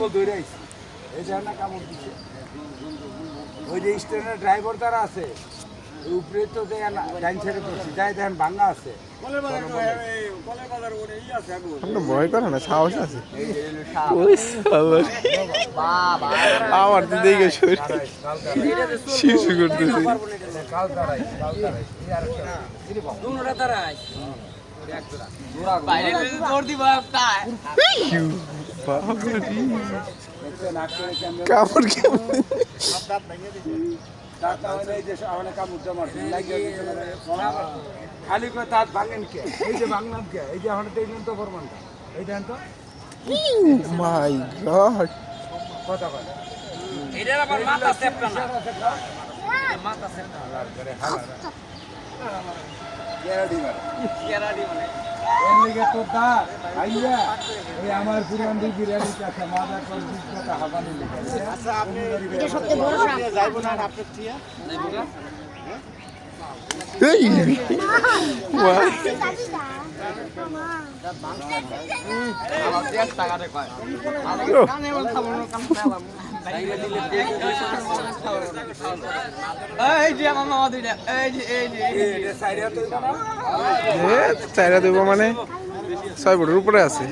কেবল ধরে আইছি এই যে না কামড় দিচ্ছে ওই যে স্টেশনের ড্রাইভার তারা আছে উপরে তো ডাইন সাইডে করছি যাই দেখেন ভাঙা আছে ভয় করে না সাহস আছে আমার তো দেখে শিশু করতেছে কাপড় কেমন খালি করে দাঁত ভাঙেন কে এই যে ভাঙলাম কে এই যে এখন দেখলেন তো প্রমাণটা এই দেখেন তো মাই গড কথা বলে এটার আবার মাথা সেপটা না মাথা সেপটা গ্যারান্টি মানে এর লিগে তো দাঁত আইয়া এই আমার পুরান দুই বিরিয়ানি কাছে মাদা কর দিতে হাবানি লিগে আচ্ছা আপনি এটা সত্যি বড় যাইবো না আপনার টিয়া যাইবো না এই চাইরা দেব মানে 6 ফুটের উপরে আছে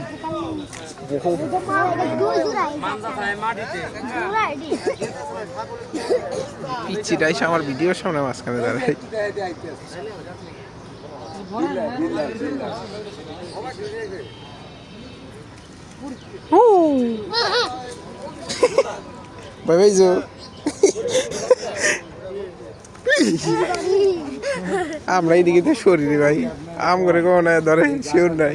পিচ্ছিটাই আমার ভিডিওর সামনে মাঝখানে দাঁড়ায় ভাই ভাই জো আমরা এইদিকে তো শরীরে ভাই আম করে কোন ধরে শিওর নাই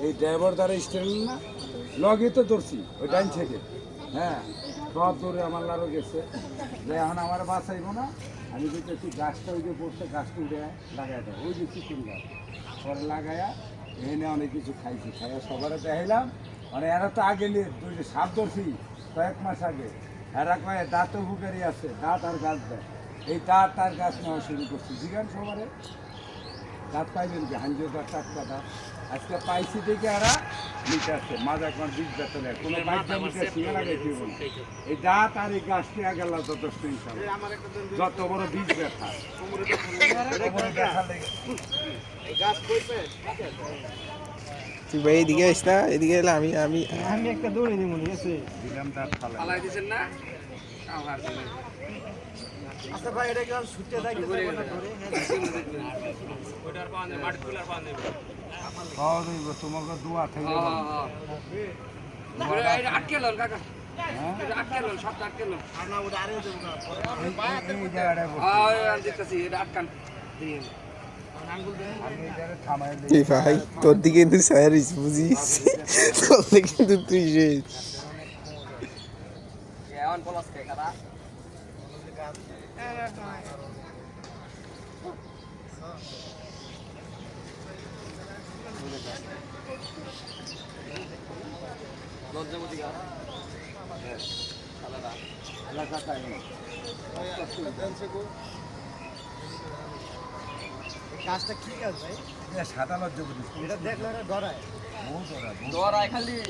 এই ড্রাইভার দ্বারা স্টেশন না লগে তো ধরছি ওই ডাইন থেকে হ্যাঁ সব ধরে আমার লারও গেছে যে এখন আমার বাঁচাইবো না আমি দেখতেছি গাছটা ওই যে পড়ছে গাছটা উঠে লাগাই দেয় ওই যে চিকুন গাছ পরে লাগাইয়া এনে অনেক কিছু খাইছি খাইয়া সবারে দেখাইলাম মানে এরা তো আগে নিয়ে তুই যে সাপ ধরছি কয়েক মাস আগে এরা কয়ে দাঁতও বুকারি আছে দাঁত আর গাছ দেয় এই দাঁত আর গাছ নেওয়া শুরু করছি জিগান সবারে দাঁত পাইবেন কি হাঞ্জো দাঁত টাটকা দাঁত আজকে পাইছি দেখে এরা নিতে আসছে মাজা কোন বীজ বেতে নেয় কোনো বাচ্চা মুখে শিঙে লাগাই দিব এই দাঁত আর এই গাছটি গেল যথেষ্ট যত বড় বীজ ব্যথা তুই ভাই এদিকে আসিস না এদিকে এলে আমি আমি আমি একটা দৌড়ে দিব মনে আছে দিলাম দাঁত ফালাই দিছেন না আচ্ছা ভাই এটা কেমন ছুটতে থাকে ওটার পান মাটি তুলার পান দেব খাওয়া দেব তোমাকে দোয়া থেকে এটা আটকে লন কাকা এটা আটকে লন সব আটকে লন আর না ওটা আরেও দেব না এই জায়গাটায় হ্যাঁ দেখতেছি এটা আটকান দিয়ে আমি এই জায়গায় থামাই এই ভাই তোর দিকে কিন্তু সায়ারিস বুঝিস তোর কিন্তু তুই শেষ এখন পলাশ কে কারা লজ্জাবতী গা আলাদা এলাকাটায় কাজটা কি কাজ ভাই সাদা লজ্জা এটা দেখলে ডরায় বহু ডরায় খালি